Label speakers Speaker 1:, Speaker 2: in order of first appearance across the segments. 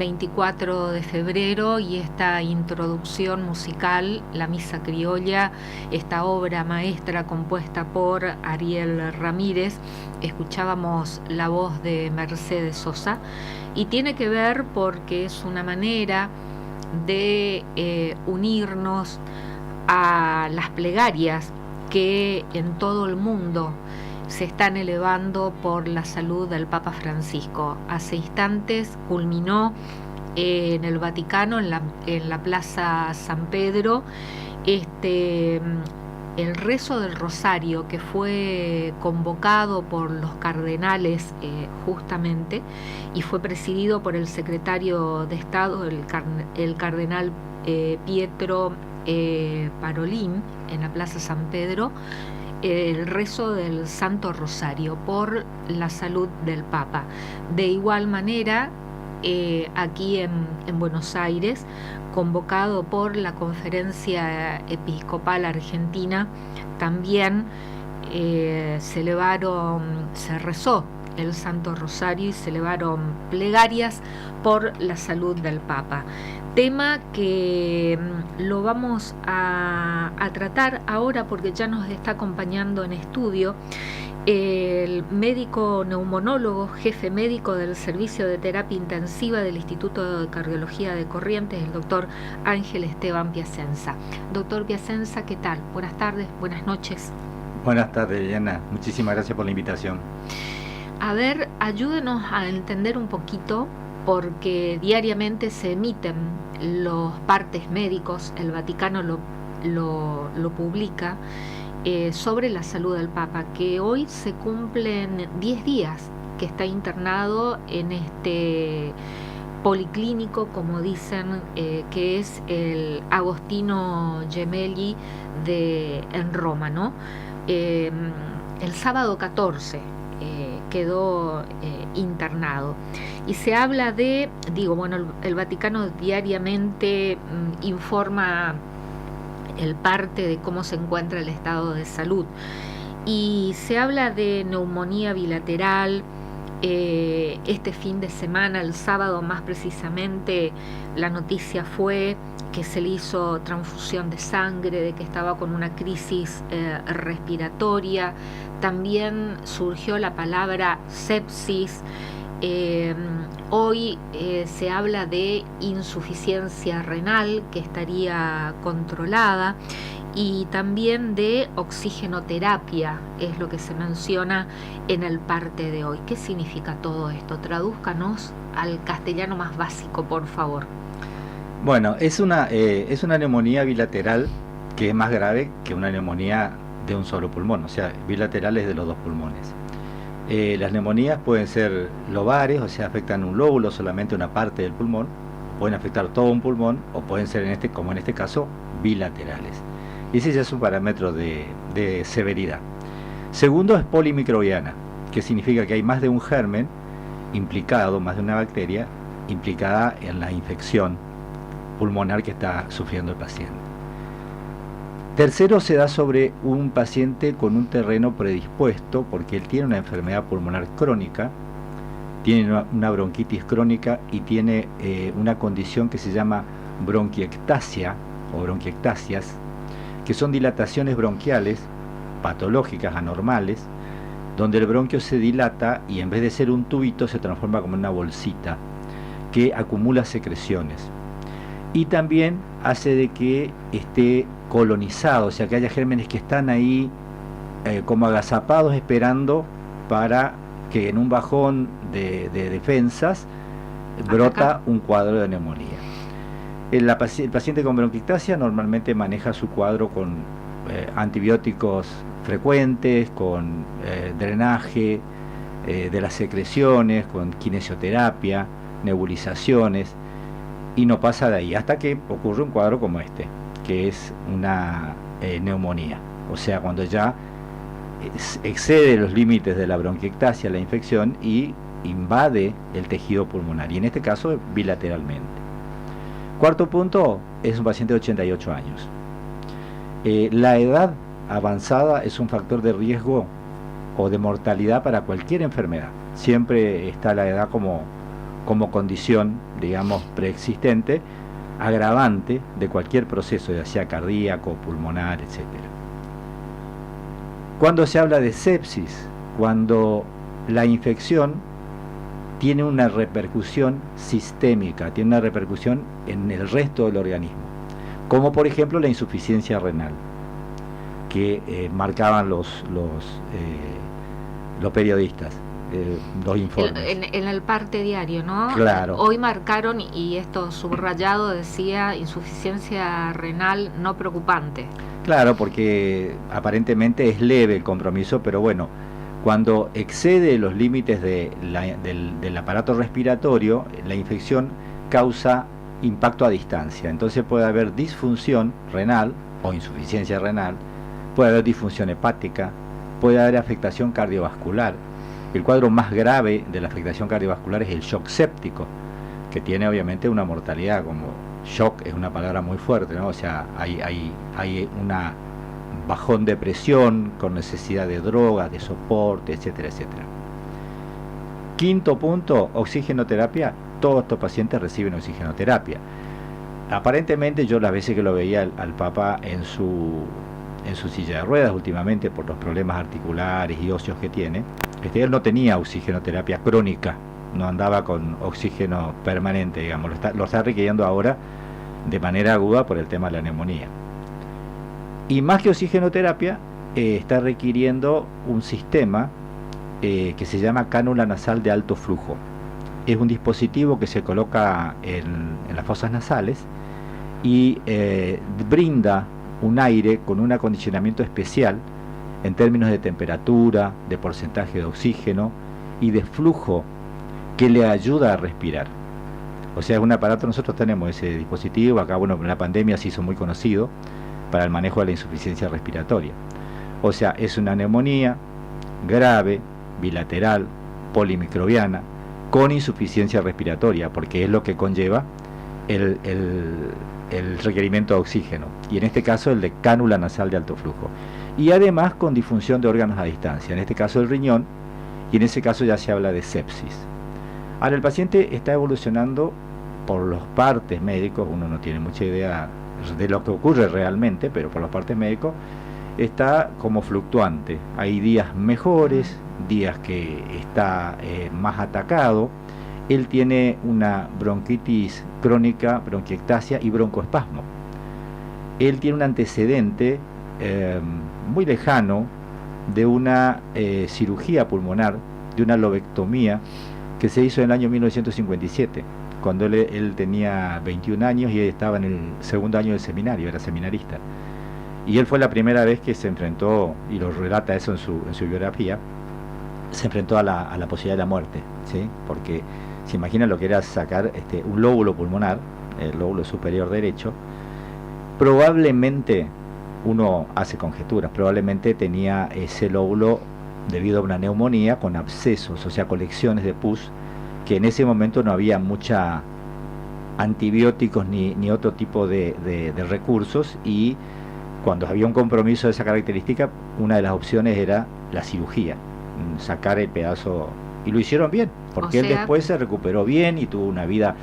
Speaker 1: 24 de febrero y esta introducción musical, la Misa Criolla, esta obra maestra compuesta por Ariel Ramírez, escuchábamos la voz de Mercedes Sosa y tiene que ver porque es una manera de unirnos a las plegarias que en todo el mundo se están elevando por la salud del Papa Francisco. Hace instantes culminó en el Vaticano, en la Plaza San Pedro, el rezo del Rosario, que fue convocado por los cardenales justamente, y fue presidido por el secretario de Estado, el cardenal Pietro Parolin, en la Plaza San Pedro, el rezo del Santo Rosario por la salud del Papa. De igual manera, aquí en Buenos Aires, convocado por la Conferencia Episcopal Argentina, también se rezó el Santo Rosario y se elevaron plegarias por la salud del Papa. Tema que lo vamos a tratar ahora porque ya nos está acompañando en estudio el médico neumonólogo, jefe médico del Servicio de Terapia Intensiva del Instituto de Cardiología de Corrientes, el doctor Ángel Esteban Piacenza. Doctor Piacenza, ¿qué tal? Buenas tardes, buenas noches.
Speaker 2: Buenas tardes, Liliana. Muchísimas gracias por la invitación.
Speaker 1: A ver, ayúdenos a entender un poquito, porque diariamente se emiten los partes médicos, el Vaticano lo publica, sobre la salud del Papa, que hoy se cumplen 10 días que está internado en este policlínico, como dicen, que es el Agostino Gemelli en Roma, ¿no? El sábado 14 quedó internado. Y se habla de, el Vaticano diariamente informa el parte de cómo se encuentra el estado de salud. Y se habla de neumonía bilateral. Este fin de semana, el sábado más precisamente, la noticia fue que se le hizo transfusión de sangre, de que estaba con una crisis respiratoria. También surgió la palabra sepsis. Hoy se habla de insuficiencia renal que estaría controlada, y también de oxigenoterapia, es lo que se menciona en el parte de hoy. ¿Qué significa todo esto? Tradúzcanos al castellano más básico, por favor.
Speaker 2: Bueno, es una neumonía bilateral que es más grave que una neumonía de un solo pulmón, o sea, bilaterales de los dos pulmones. Las neumonías pueden ser lobares, o sea, afectan un lóbulo, solamente una parte del pulmón, pueden afectar todo un pulmón, o pueden ser, como en este caso, bilaterales. Y ese ya es un parámetro de severidad. Segundo es polimicrobiana, que significa que hay más de un germen implicado, más de una bacteria implicada en la infección pulmonar que está sufriendo el paciente. Tercero, se da sobre un paciente con un terreno predispuesto porque él tiene una enfermedad pulmonar crónica, tiene una bronquitis crónica y tiene una condición que se llama bronquiectasia o bronquiectasias, que son dilataciones bronquiales patológicas, anormales, donde el bronquio se dilata y en vez de ser un tubito se transforma como una bolsita que acumula secreciones. Y también hace de que esté colonizado, o sea que haya gérmenes que están ahí como agazapados esperando para que en un bajón de defensas brota un cuadro de neumonía. El paciente con bronquiectasia normalmente maneja su cuadro con antibióticos frecuentes, con drenaje de las secreciones, con kinesioterapia, nebulizaciones, y no pasa de ahí hasta que ocurre un cuadro como este, que es una neumonía, o sea, cuando ya excede los límites de la bronquiectasia, la infección, y invade el tejido pulmonar, y en este caso bilateralmente. Cuarto punto, es un paciente de 88 años. La edad avanzada es un factor de riesgo o de mortalidad para cualquier enfermedad. Siempre está la edad como como condición, digamos, preexistente, agravante de cualquier proceso, ya sea cardíaco, pulmonar, etc. Cuando se habla de sepsis, cuando la infección tiene una repercusión sistémica, tiene una repercusión en el resto del organismo, como por ejemplo la insuficiencia renal, que marcaban los periodistas, los informes.
Speaker 1: En el parte diario, ¿no?
Speaker 2: Claro.
Speaker 1: Hoy marcaron, y esto subrayado decía, insuficiencia renal no preocupante.
Speaker 2: Claro, porque aparentemente es leve el compromiso, pero bueno, cuando excede los límites del aparato respiratorio, la infección causa impacto a distancia. Entonces puede haber disfunción renal o insuficiencia renal, puede haber disfunción hepática, puede haber afectación cardiovascular. El cuadro más grave de la afectación cardiovascular es el shock séptico, que tiene obviamente una mortalidad, como shock es una palabra muy fuerte, ¿no? O sea, hay una bajón de presión con necesidad de drogas, de soporte, etcétera, etcétera. Quinto punto, oxigenoterapia. Todos estos pacientes reciben oxigenoterapia. Aparentemente yo las veces que lo veía al Papa en su silla de ruedas últimamente por los problemas articulares y óseos que tiene, él no tenía oxigenoterapia crónica, no andaba con oxígeno permanente, digamos, lo está requiriendo ahora de manera aguda por el tema de la neumonía. Y más que oxigenoterapia, está requiriendo un sistema que se llama cánula nasal de alto flujo. Es un dispositivo que se coloca en las fosas nasales y brinda un aire con un acondicionamiento especial en términos de temperatura, de porcentaje de oxígeno y de flujo que le ayuda a respirar. O sea, es un aparato, nosotros tenemos ese dispositivo, acá bueno, en la pandemia se hizo muy conocido para el manejo de la insuficiencia respiratoria. O sea, es una neumonía grave, bilateral, polimicrobiana, con insuficiencia respiratoria, porque es lo que conlleva el requerimiento de oxígeno, y en este caso el de cánula nasal de alto flujo, y además con disfunción de órganos a distancia, en este caso el riñón, y en ese caso ya se habla de sepsis. Ahora el paciente está evolucionando por los partes médicos, uno no tiene mucha idea de lo que ocurre realmente, pero por los partes médicos está como fluctuante, hay días mejores, días que está más atacado. Él tiene una bronquitis crónica, bronquiectasia y broncoespasmo. Él tiene un antecedente muy lejano de una cirugía pulmonar, de una lobectomía que se hizo en el año 1957, cuando él tenía 21 años y estaba en el segundo año del seminario, era seminarista. Y él fue la primera vez que se enfrentó, y lo relata eso en su biografía, se enfrentó a la posibilidad de la muerte, ¿sí? Porque se imagina lo que era sacar un lóbulo pulmonar, el lóbulo superior derecho. Probablemente, uno hace conjeturas, probablemente tenía ese lóbulo debido a una neumonía con abscesos, o sea, colecciones de pus, que en ese momento no había mucha antibióticos ni otro tipo de recursos, y cuando había un compromiso de esa característica, una de las opciones era la cirugía, sacar el pedazo, y lo hicieron bien, porque él después se recuperó bien y tuvo una vida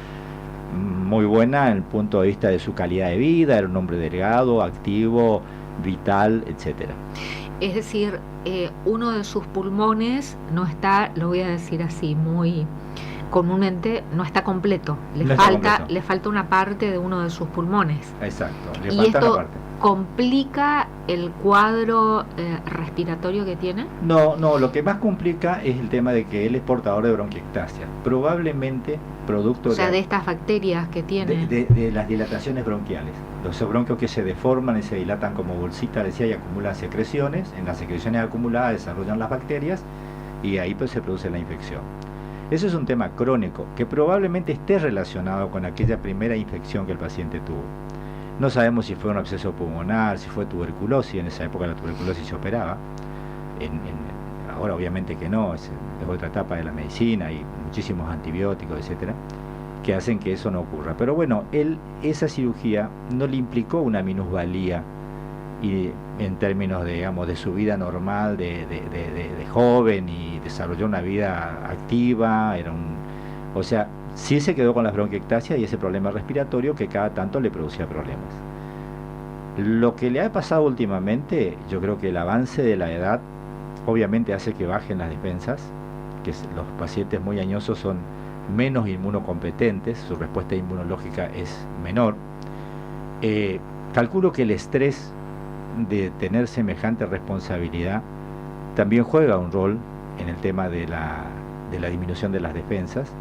Speaker 2: muy buena en el punto de vista de su calidad de vida, era un hombre delgado, activo, vital, etcétera.
Speaker 1: Es decir, uno de sus pulmones no está, lo voy a decir así, muy comúnmente, no está completo, le falta una parte de uno de sus pulmones.
Speaker 2: Exacto,
Speaker 1: le falta una parte. ¿Complica el cuadro respiratorio que tiene? No,
Speaker 2: lo que más complica es el tema de que él es portador de bronquiectasia, probablemente producto
Speaker 1: de estas bacterias que tiene.
Speaker 2: De las dilataciones bronquiales, los bronquios que se deforman y se dilatan como bolsitas, decía, y acumulan secreciones, en las secreciones acumuladas desarrollan las bacterias y ahí pues se produce la infección. Eso es un tema crónico que probablemente esté relacionado con aquella primera infección que el paciente tuvo. No sabemos si fue un absceso pulmonar, si fue tuberculosis, en esa época la tuberculosis se operaba, ahora obviamente que no, es otra etapa de la medicina y muchísimos antibióticos, etcétera, que hacen que eso no ocurra. Pero bueno, esa cirugía no le implicó una minusvalía y en términos de su vida normal de joven, y desarrolló una vida activa, o sea, Sí se quedó con las bronquiectasias y ese problema respiratorio que cada tanto le producía problemas. Lo que le ha pasado últimamente, yo creo que el avance de la edad obviamente hace que bajen las defensas, que los pacientes muy añosos son menos inmunocompetentes, su respuesta inmunológica es menor. Calculo que el estrés de tener semejante responsabilidad también juega un rol en el tema de la disminución de las defensas.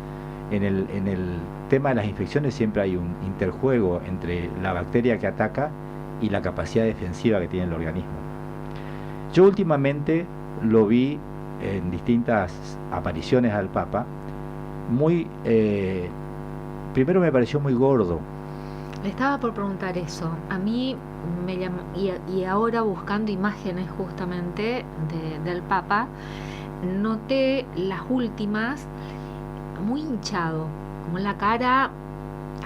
Speaker 2: En el tema de las infecciones siempre hay un interjuego entre la bacteria que ataca y la capacidad defensiva que tiene el organismo. Yo últimamente lo vi en distintas apariciones al Papa, primero me pareció muy gordo.
Speaker 1: Le estaba por preguntar eso. A mí me llamó, y ahora buscando imágenes justamente del Papa, noté las últimas muy hinchado, como la cara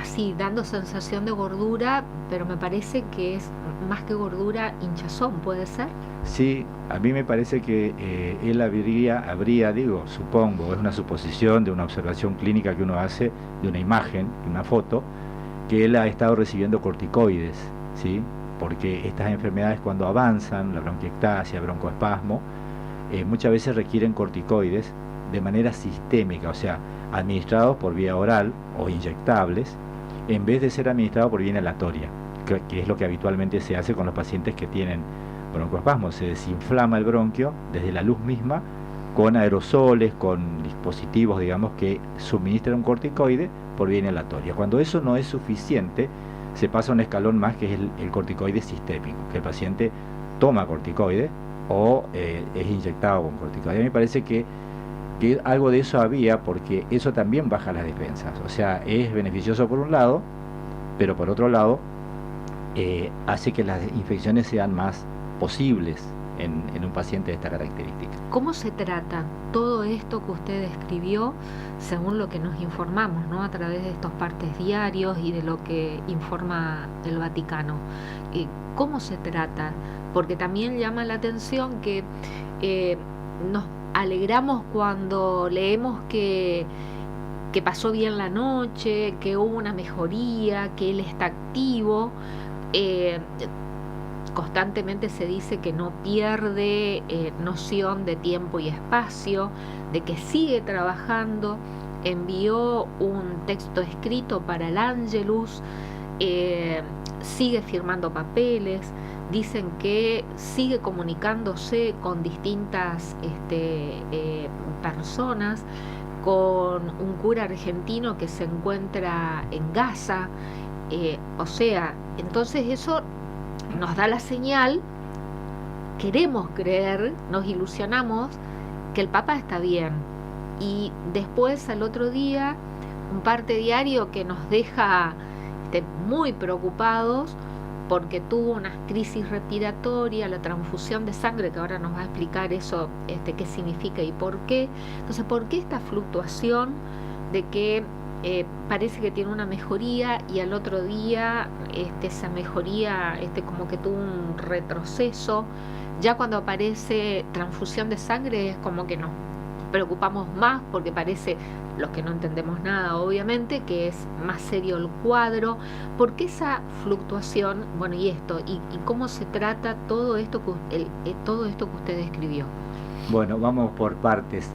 Speaker 1: así, dando sensación de gordura, pero me parece que es más que gordura, hinchazón, ¿puede ser?
Speaker 2: Sí, a mí me parece que él habría, digo, supongo, es una suposición de una observación clínica que uno hace de una imagen, de una foto, que él ha estado recibiendo corticoides, ¿sí? Porque estas enfermedades cuando avanzan, la bronquiectasia, broncoespasmo, muchas veces requieren corticoides de manera sistémica, o sea, administrados por vía oral o inyectables, en vez de ser administrados por vía inhalatoria, que es lo que habitualmente se hace con los pacientes que tienen broncoespasmo. Se desinflama el bronquio desde la luz misma con aerosoles, con dispositivos, digamos, que suministran un corticoide por vía inhalatoria. Cuando eso no es suficiente, se pasa a un escalón más, que es el corticoide sistémico, que el paciente toma corticoide o es inyectado con corticoide. A mí me parece que algo de eso había, porque eso también baja las defensas. O sea, es beneficioso por un lado, pero por otro lado hace que las infecciones sean más posibles en un paciente de esta característica.
Speaker 1: ¿Cómo se trata todo esto que usted describió, según lo que nos informamos, ¿no?, a través de estos partes diarios y de lo que informa el Vaticano? ¿Cómo se trata? Porque también llama la atención que nos alegramos cuando leemos que pasó bien la noche, que hubo una mejoría, que él está activo. Constantemente se dice que no pierde noción de tiempo y espacio, de que sigue trabajando. Envió un texto escrito para el Angelus, sigue firmando papeles, dicen que sigue comunicándose con distintas personas, con un cura argentino que se encuentra en Gaza, o sea, entonces eso nos da la señal, queremos creer, nos ilusionamos que el Papa está bien, y después al otro día un parte diario que nos deja muy preocupados porque tuvo una crisis respiratoria, la transfusión de sangre, que ahora nos va a explicar eso, qué significa y por qué. Entonces, ¿por qué esta fluctuación de que parece que tiene una mejoría y al otro día esa mejoría como que tuvo un retroceso? Ya cuando aparece transfusión de sangre es como que nos preocupamos más, porque parece, los que no entendemos nada obviamente, que es más serio el cuadro. ¿Por qué esa fluctuación? Bueno, y cómo se trata todo esto todo esto que usted describió.
Speaker 2: Bueno, vamos por partes.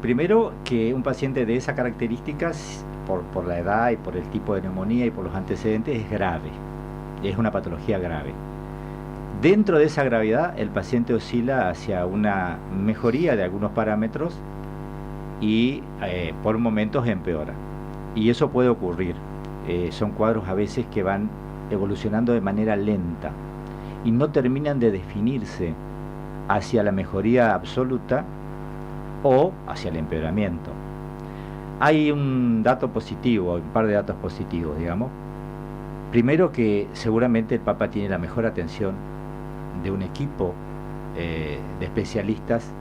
Speaker 2: Primero, que un paciente de esas características, por la edad y por el tipo de neumonía y por los antecedentes, es grave, es una patología grave. Dentro de esa gravedad, el paciente oscila hacia una mejoría de algunos parámetros y por momentos empeora. Y eso puede ocurrir. Son cuadros a veces que van evolucionando de manera lenta y no terminan de definirse hacia la mejoría absoluta o hacia el empeoramiento. Hay un dato positivo, un par de datos positivos, digamos. Primero, que seguramente el Papa tiene la mejor atención de un equipo de especialistas,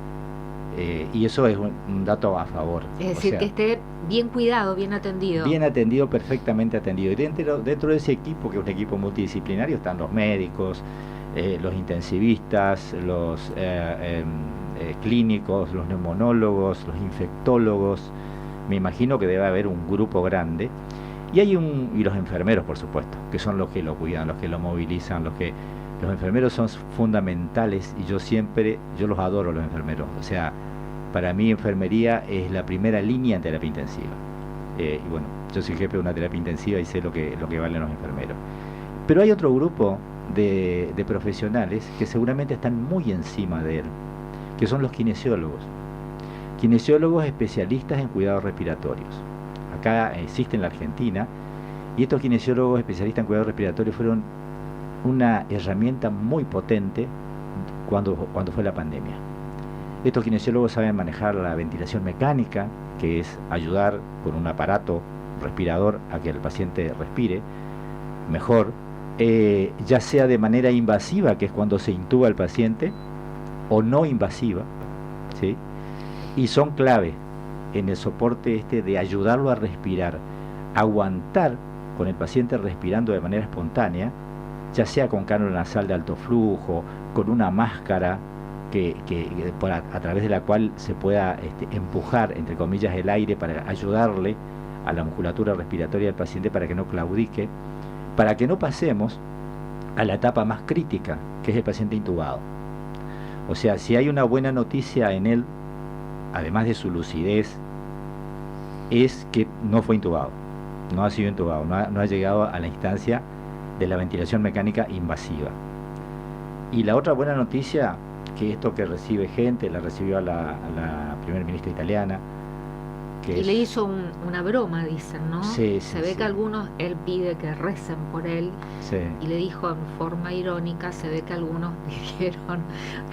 Speaker 2: y eso es un dato a favor.
Speaker 1: Es decir, que esté bien cuidado, bien atendido.
Speaker 2: Bien atendido, perfectamente atendido. Y dentro de ese equipo, que es un equipo multidisciplinario, están los médicos, los intensivistas, los clínicos, los neumonólogos, los infectólogos, Me imagino que debe haber un grupo grande. Y los enfermeros, por supuesto, que son los que lo cuidan, los que lo movilizan, los enfermeros son fundamentales y yo los adoro los enfermeros. O sea, para mí enfermería es la primera línea en terapia intensiva. Y bueno, yo soy jefe de una terapia intensiva y sé lo que valen los enfermeros. Pero hay otro grupo de profesionales que seguramente están muy encima de él, que son los kinesiólogos. Kinesiólogos especialistas en cuidados respiratorios. Acá existe en la Argentina, y estos kinesiólogos especialistas en cuidados respiratorios fueron una herramienta muy potente cuando fue la pandemia. Estos kinesiólogos saben manejar la ventilación mecánica, que es ayudar con un aparato respirador a que el paciente respire mejor, ya sea de manera invasiva, que es cuando se intuba al paciente, o no invasiva, ¿sí? Y son clave en el soporte de ayudarlo a respirar, aguantar con el paciente respirando de manera espontánea, ya sea con cánula nasal de alto flujo, con una máscara a través de la cual se pueda empujar, entre comillas, el aire para ayudarle a la musculatura respiratoria del paciente para que no claudique, para que no pasemos a la etapa más crítica, que es el paciente intubado. O sea, si hay una buena noticia en él, además de su lucidez, es que no fue intubado, no ha sido intubado, no ha llegado a la instancia de la ventilación mecánica invasiva. Y la otra buena noticia, que esto que recibe gente, la recibió a la primera ministra italiana.
Speaker 1: Y le hizo una broma, dicen, ¿no?
Speaker 2: Sí,
Speaker 1: se ve que algunos, él pide que recen por él,
Speaker 2: sí.
Speaker 1: Y le dijo en forma irónica, se ve que algunos dijeron,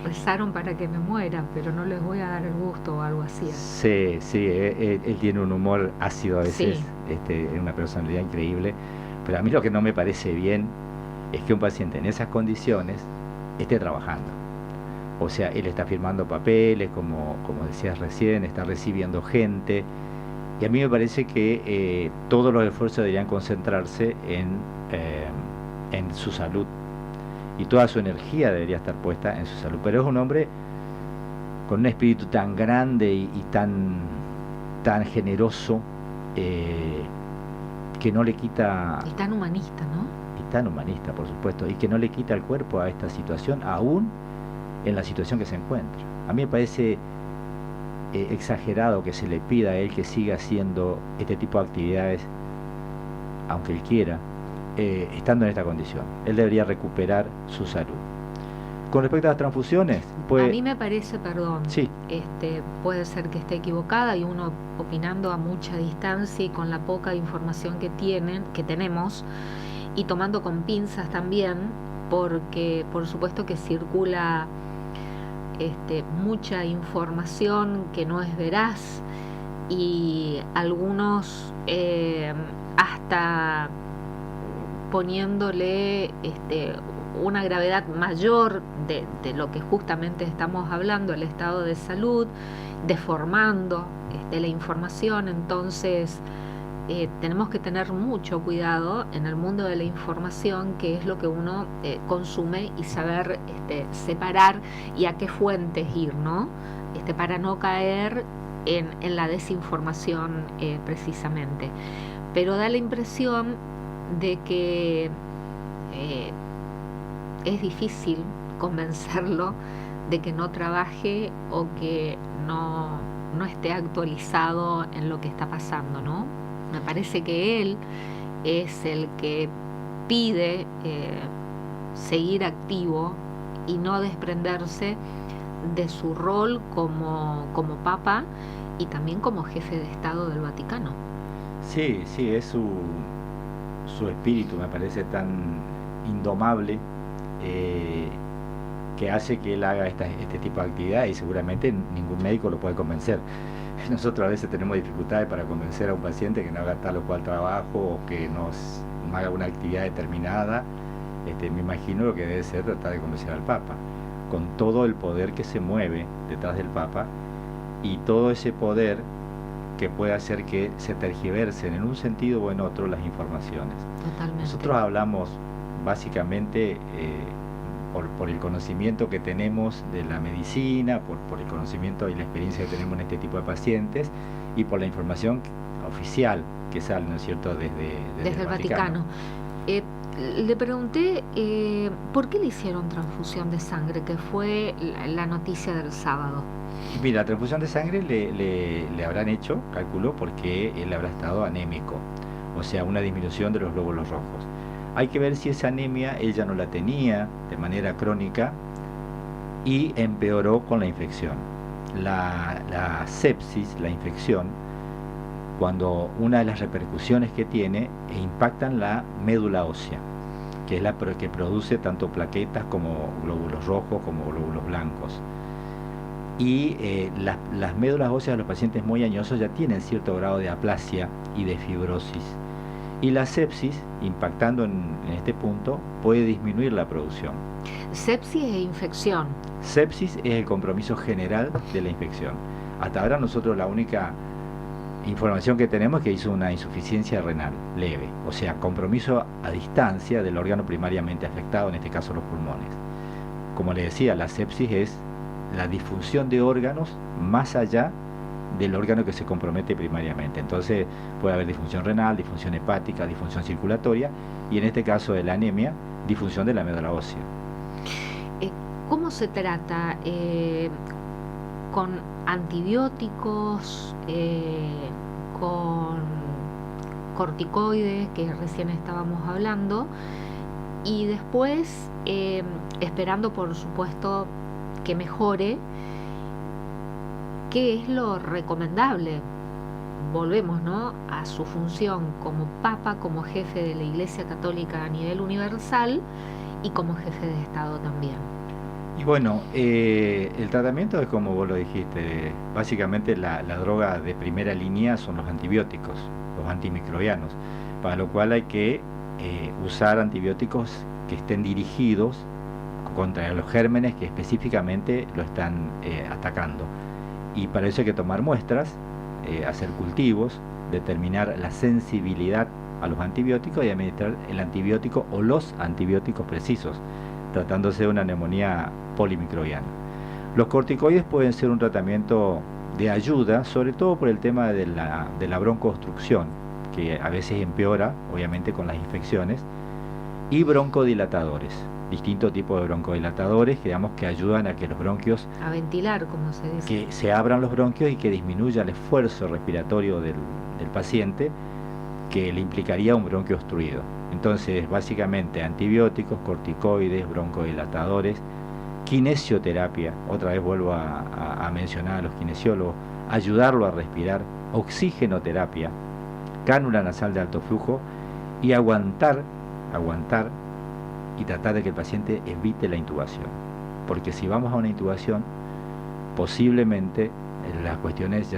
Speaker 1: rezaron para que me muera, pero no les voy a dar el gusto o algo así.
Speaker 2: Sí, él tiene un humor ácido a veces,
Speaker 1: sí.
Speaker 2: Es una personalidad increíble, pero a mí lo que no me parece bien es que un paciente en esas condiciones esté trabajando. O sea, él está firmando papeles, como decías recién, está recibiendo gente, y a mí me parece que todos los esfuerzos deberían concentrarse en su salud, y toda su energía debería estar puesta en su salud. Pero es un hombre con un espíritu tan grande y tan generoso, que no le quita...
Speaker 1: Y tan humanista, ¿no?
Speaker 2: Y tan humanista, por supuesto, y que no le quita el cuerpo a esta situación, aún en la situación que se encuentra. A mí me parece exagerado que se le pida a él que siga haciendo este tipo de actividades, aunque él quiera, estando en esta condición. Él debería recuperar su salud. Con respecto a las transfusiones, pues...
Speaker 1: A mí me parece, perdón,
Speaker 2: sí.
Speaker 1: Puede ser que esté equivocada, y uno opinando a mucha distancia y con la poca información que tenemos, y tomando con pinzas también, porque por supuesto que circula mucha información que no es veraz, y algunos hasta poniéndole una gravedad mayor de lo que justamente estamos hablando, el estado de salud, deformando la información. Entonces tenemos que tener mucho cuidado en el mundo de la información, que es lo que uno consume, y saber separar y a qué fuentes ir, ¿no? Para no caer en la desinformación precisamente. Pero da la impresión de que es difícil convencerlo de que no trabaje o que no esté actualizado en lo que está pasando, ¿no? Me parece que él es el que pide seguir activo y no desprenderse de su rol como Papa y también como jefe de Estado del Vaticano.
Speaker 2: Sí, es su espíritu, me parece tan indomable, que hace que él haga este tipo de actividad, y seguramente ningún médico lo puede convencer. Nosotros a veces tenemos dificultades para convencer a un paciente que no haga tal o cual trabajo, o que no haga una actividad determinada. Me imagino lo que debe ser tratar de convencer al Papa, con todo el poder que se mueve detrás del Papa, y todo ese poder que puede hacer que se tergiversen en un sentido o en otro las informaciones.
Speaker 1: Totalmente.
Speaker 2: Nosotros hablamos básicamente por el conocimiento que tenemos de la medicina, por el conocimiento y la experiencia que tenemos en este tipo de pacientes, y por la información oficial que sale, ¿no es cierto?, desde
Speaker 1: el Vaticano. Le pregunté por qué le hicieron transfusión de sangre, que fue la noticia del sábado.
Speaker 2: Mira, la transfusión de sangre le habrán hecho, calculo, porque él habrá estado anémico, o sea, una disminución de los glóbulos rojos. Hay que ver si esa anemia ella no la tenía de manera crónica y empeoró con la infección. La sepsis, la infección, cuando una de las repercusiones que tiene impactan la médula ósea, que es la que produce tanto plaquetas como glóbulos rojos como glóbulos blancos. Y las médulas óseas de los pacientes muy añosos ya tienen cierto grado de aplasia y de fibrosis. Y la sepsis, impactando en este punto, puede disminuir la producción.
Speaker 1: Sepsis es infección.
Speaker 2: Sepsis es el compromiso general de la infección. Hasta ahora nosotros la única información que tenemos es que hizo una insuficiencia renal leve, o sea, compromiso a distancia del órgano primariamente afectado, en este caso los pulmones. Como le decía, la sepsis es la disfunción de órganos más allá del órgano que se compromete primariamente. Entonces puede haber disfunción renal, disfunción hepática, disfunción circulatoria y en este caso de la anemia, disfunción de la médula ósea.
Speaker 1: ¿Cómo se trata? ¿Con antibióticos? ¿Con corticoides, que recién estábamos hablando? Y después, esperando por supuesto que mejore, ¿qué es lo recomendable? Volvemos, ¿no?, a su función como Papa, como jefe de la Iglesia Católica a nivel universal y como jefe de Estado también.
Speaker 2: Y bueno, el tratamiento es como vos lo dijiste, básicamente la droga de primera línea son los antibióticos, los antimicrobianos, para lo cual hay que usar antibióticos que estén dirigidos contra los gérmenes que específicamente lo están atacando. Y para eso hay que tomar muestras, hacer cultivos, determinar la sensibilidad a los antibióticos y administrar el antibiótico o los antibióticos precisos, tratándose de una neumonía polimicrobiana. Los corticoides pueden ser un tratamiento de ayuda, sobre todo por el tema de la broncoobstrucción, que a veces empeora, obviamente, con las infecciones, y broncodilatadores, distintos tipos de broncodilatadores que, digamos, que ayudan a que los bronquios,
Speaker 1: a ventilar, como se dice,
Speaker 2: que se abran los bronquios y que disminuya el esfuerzo respiratorio del paciente, que le implicaría un bronquio obstruido. Entonces, básicamente, antibióticos, corticoides, broncodilatadores, kinesioterapia, otra vez vuelvo a mencionar a los kinesiólogos, ayudarlo a respirar, oxigenoterapia, cánula nasal de alto flujo y aguantar y tratar de que el paciente evite la intubación. Porque si vamos a una intubación, posiblemente las cuestiones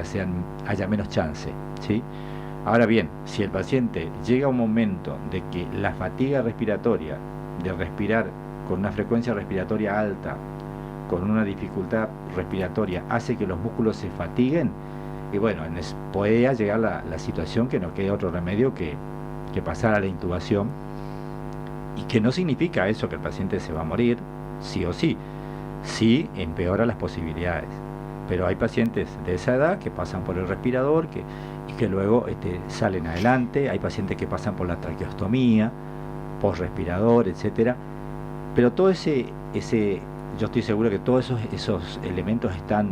Speaker 2: haya menos chance, ¿sí? Ahora bien, si el paciente llega a un momento de que la fatiga respiratoria, de respirar con una frecuencia respiratoria alta, con una dificultad respiratoria, hace que los músculos se fatiguen, y bueno, puede llegar la situación que no quede otro remedio que pasar a la intubación, y que no significa eso que el paciente se va a morir, sí o sí, sí empeora las posibilidades. Pero hay pacientes de esa edad que pasan por el respirador y que luego salen adelante. Hay pacientes que pasan por la traqueostomía, post-respirador, etcétera. Pero todo yo estoy seguro que todos esos elementos están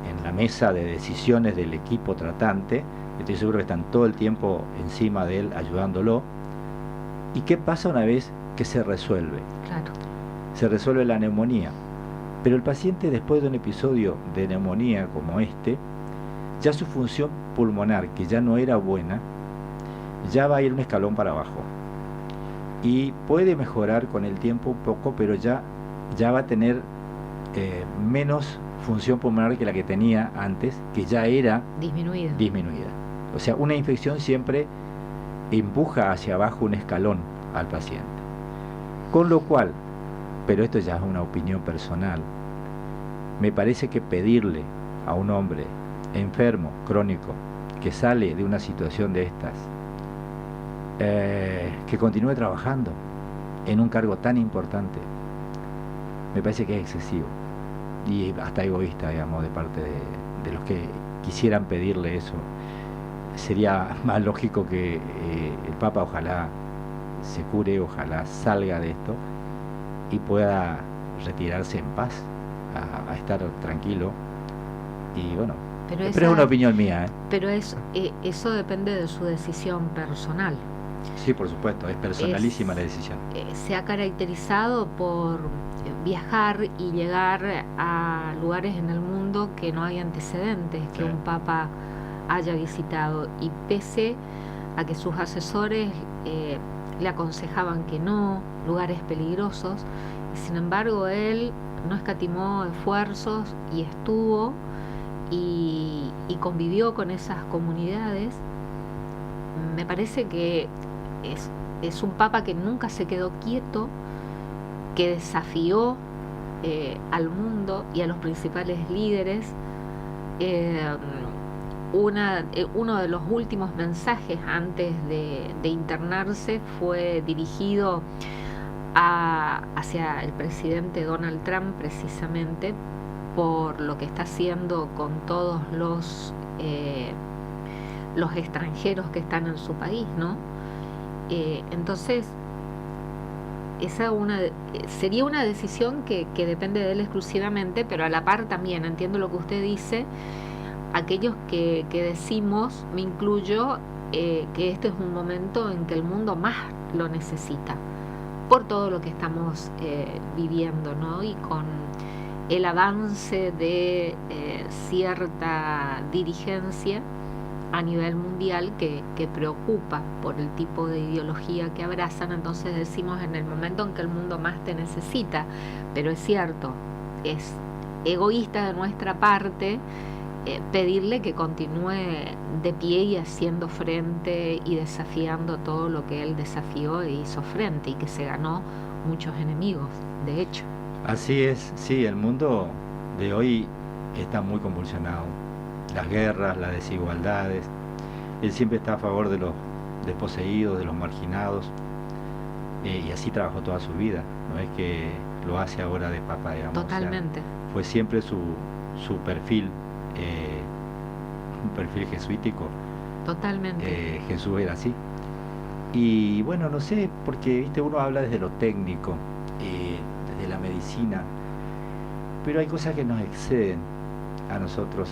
Speaker 2: en la mesa de decisiones del equipo tratante. Estoy seguro que están todo el tiempo encima de él, ayudándolo. ¿Y qué pasa una vez que se resuelve?
Speaker 1: Claro.
Speaker 2: Se resuelve la neumonía. Pero el paciente, después de un episodio de neumonía como ya su función pulmonar, que ya no era buena, ya va a ir un escalón para abajo. Y puede mejorar con el tiempo un poco, pero ya va a tener menos función pulmonar que la que tenía antes, que ya era disminuida. O sea, una infección siempre empuja hacia abajo un escalón al paciente. Con lo cual, pero esto ya es una opinión personal, me parece que pedirle a un hombre enfermo, crónico, que sale de una situación de estas, que continúe trabajando en un cargo tan importante, me parece que es excesivo y hasta egoísta, digamos, de parte de los que quisieran pedirle eso. sería más lógico que el Papa ojalá se cure, ojalá salga de esto y pueda retirarse en paz, a estar tranquilo. Y bueno, pero es una opinión mía, ¿eh?
Speaker 1: Pero eso depende de su decisión personal.
Speaker 2: Sí, por supuesto, es personalísima la decisión.
Speaker 1: Se ha caracterizado por viajar y llegar a lugares en el mundo que no hay antecedentes, que un papa haya visitado, y pese a que sus asesores le aconsejaban que no, lugares peligrosos, y sin embargo él no escatimó esfuerzos y estuvo y convivió con esas comunidades. Me parece que es un papa que nunca se quedó quieto, que desafió al mundo y a los principales líderes. Uno de los últimos mensajes antes de internarse fue dirigido hacia el presidente Donald Trump, precisamente por lo que está haciendo con todos los extranjeros que están en su país, ¿no? Entonces sería una decisión que depende de él exclusivamente, pero a la par también entiendo lo que usted dice, aquellos que decimos, me incluyo, que este es un momento en que el mundo más lo necesita, por todo lo que estamos viviendo, ¿no? Y con el avance de cierta dirigencia a nivel mundial que preocupa por el tipo de ideología que abrazan. Entonces decimos, en el momento en que el mundo más te necesita, pero es cierto, es egoísta de nuestra parte pedirle que continúe de pie y haciendo frente y desafiando todo lo que él desafió e hizo frente, y que se ganó muchos enemigos, de hecho.
Speaker 2: Así es, sí, el mundo de hoy está muy convulsionado. Las guerras, las desigualdades. Él siempre está a favor de los desposeídos, de los marginados, y así trabajó toda su vida. No es que lo hace ahora de papa, digamos.
Speaker 1: Totalmente.
Speaker 2: O sea, fue siempre su perfil, un perfil jesuítico.
Speaker 1: Totalmente.
Speaker 2: Jesús era así. Y bueno, no sé, porque viste, uno habla desde lo técnico, desde la medicina, pero hay cosas que nos exceden a nosotros.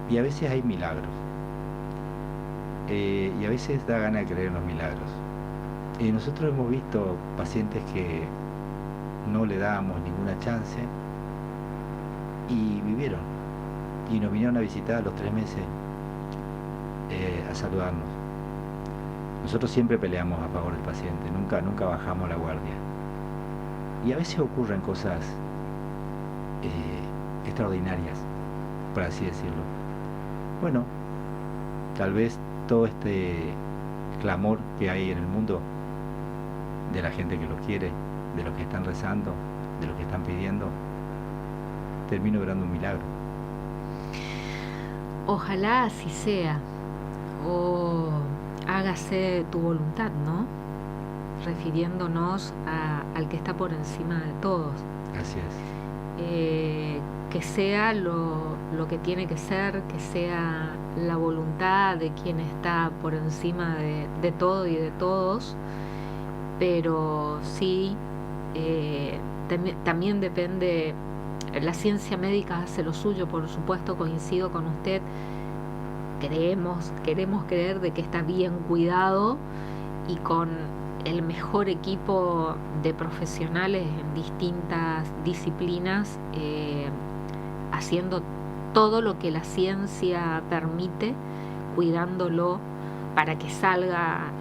Speaker 2: Y a veces hay milagros, y a veces da ganas de creer en los milagros. Nosotros hemos visto pacientes que no le dábamos ninguna chance y vivieron, y nos vinieron a visitar a los 3 meses a saludarnos. Nosotros siempre peleamos a favor del paciente, nunca bajamos la guardia, y a veces ocurren cosas extraordinarias, por así decirlo. Bueno, tal vez todo este clamor que hay en el mundo, de la gente que lo quiere, de los que están rezando, de los que están pidiendo, termine obrando un milagro.
Speaker 1: Ojalá así sea, o hágase tu voluntad, ¿no? Refiriéndonos al que está por encima de todos.
Speaker 2: Así
Speaker 1: es. Que sea lo que tiene que ser, que sea la voluntad de quien está por encima de todo y de todos, pero sí, también depende, la ciencia médica hace lo suyo, por supuesto, coincido con usted, queremos creer de que está bien cuidado y con el mejor equipo de profesionales en distintas disciplinas, haciendo todo lo que la ciencia permite, cuidándolo para que salga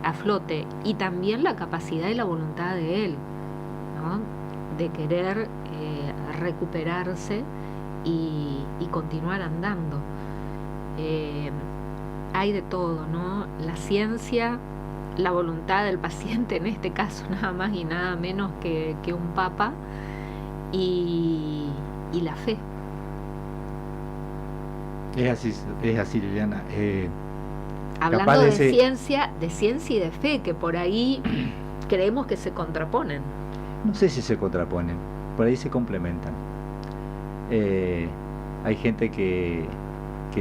Speaker 1: a flote, y también la capacidad y la voluntad de él, ¿no? De querer recuperarse y continuar andando. Hay de todo, ¿no? La ciencia, la voluntad del paciente, en este caso nada más y nada menos que un papa, y la fe.
Speaker 2: Es así, Liliana.
Speaker 1: Hablando de ciencia y de fe, que por ahí creemos que se contraponen.
Speaker 2: No sé si se contraponen, por ahí se complementan. Hay gente que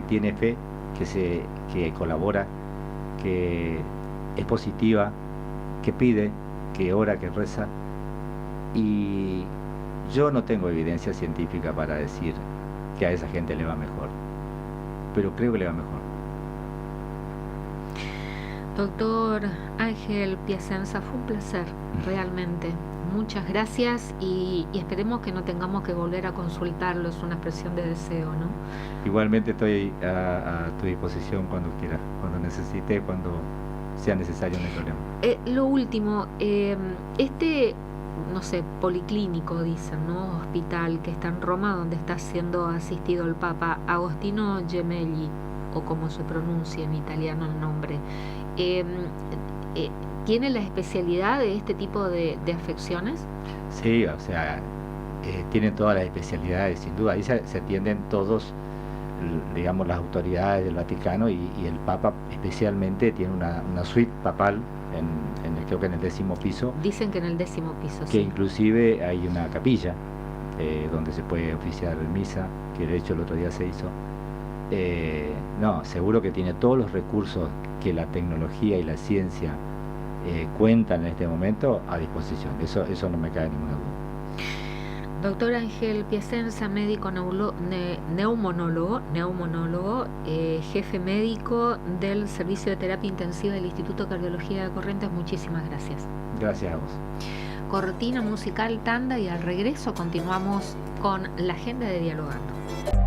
Speaker 2: tiene fe que colabora, que es positiva, que pide, que ora, que reza. Y yo no tengo evidencia científica para decir que a esa gente le va mejor, pero creo que le va mejor.
Speaker 1: Doctor Ángel Piacenza, fue un placer, realmente. Muchas gracias y esperemos que no tengamos que volver a consultarlo, es una expresión de deseo, ¿no?
Speaker 2: Igualmente estoy a tu disposición cuando quieras, cuando necesite, cuando sea necesario, no hay problema.
Speaker 1: Lo último, no sé, policlínico, dicen, ¿no? Hospital que está en Roma, donde está siendo asistido el Papa, Agostino Gemelli, o como se pronuncia en italiano el nombre, ¿tiene la especialidad de este tipo de afecciones?
Speaker 2: Sí, o sea, tienen todas las especialidades, sin duda. Ahí se atienden todos, digamos, las autoridades del Vaticano y el Papa especialmente tiene una suite papal, creo que en el 10º piso.
Speaker 1: Dicen que en el 10º piso,
Speaker 2: que
Speaker 1: sí.
Speaker 2: Inclusive hay una capilla donde se puede oficiar misa, que de hecho el otro día se hizo. No, seguro que tiene todos los recursos que la tecnología y la ciencia cuentan en este momento a disposición. Eso no me cabe ninguna duda.
Speaker 1: Doctor Ángel Piacenza, médico neumonólogo, jefe médico del Servicio de Terapia Intensiva del Instituto de Cardiología de Corrientes, muchísimas gracias.
Speaker 2: Gracias a vos.
Speaker 1: Cortina musical, tanda, y al regreso continuamos con la agenda de Dialogando.